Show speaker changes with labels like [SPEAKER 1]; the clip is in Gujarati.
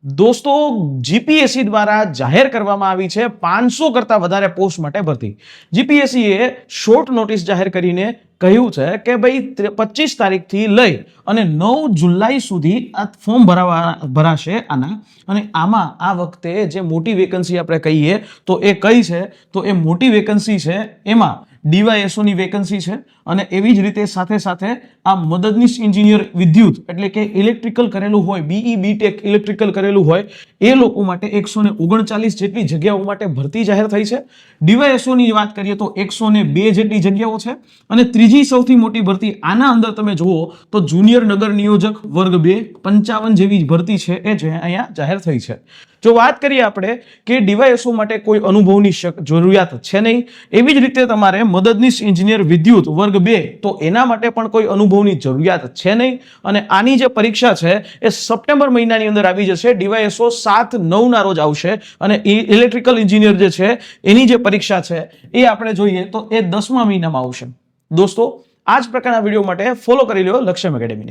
[SPEAKER 1] दोस्तों जीपीएससी द्वारा जाहिर કરવામાં આવી છે 500 કરતા વધારે પોસ્ટ માટે ભરતી। જીપીએસસી એ શોર્ટ નોટિસ જાહેર કરીને કહ્યું છે કે ભાઈ 25 તારીખથી લઈ અને 9 જુલાઈ સુધી આ ફોર્મ ભરાશે આના અને આમાં આ વખતે જે મોટી વેકન્સી આપણે કહીએ તો એ કઈ છે તો એ મોટી વેકન્સી છે એમાં ડીવાયએસઓ ની વેકન્સી છે અને એવી જ રીતે સાથે સાથે આ મદદનીશ એન્જિનિયર વિદ્યુત એટલે કે ઇલેક્ટ્રિકલ કરેલું હોય બીઈ બીટેક ઇલેક્ટ્રિકલ કરેલું હોય એ લોકો માટે 139 જેટલી જગ્યાઓ માટે ભરતી જાહેર થઈ છે। ડીવાયએસઓ ની વાત કરીએ તો 102 જેટલી જગ્યાઓ છે અને ત્રીજી સૌથી મોટી ભરતી આના અંદર તમે જુઓ તો જુનિયર નગર નિયોજક વર્ગ 2 55 જેવી ભરતી છે એ અહીંયા જાહેર થઈ છે। જો વાત કરીએ આપણે કે ડીવાયએસઓ માટે કોઈ અનુભવની જરૂરિયાત છે નહીં, એવી જ રીતે તમારે મદદનીશ એન્જિનિયર વિદ્યુત વર્ગ 2 તો એના માટે પણ કોઈ અનુભવની જરૂરિયાત છે નહીં અને આની જે પરીક્ષા છે એ સપ્ટેમ્બર મહિનાની અંદર આવી જશે। ડીવાયએસઓ 7/9 ના રોજ આવશે અને ઇલેક્ટ્રિકલ એન્જિનિયર જે છે એની જે પરીક્ષા છે એ આપણે જોઈએ તો એ 10મા મહિનામાં આવશે। દોસ્તો આ જ પ્રકારના વિડીયો માટે ફોલો કરી લો લક્ષ્યમ એકેડેમી।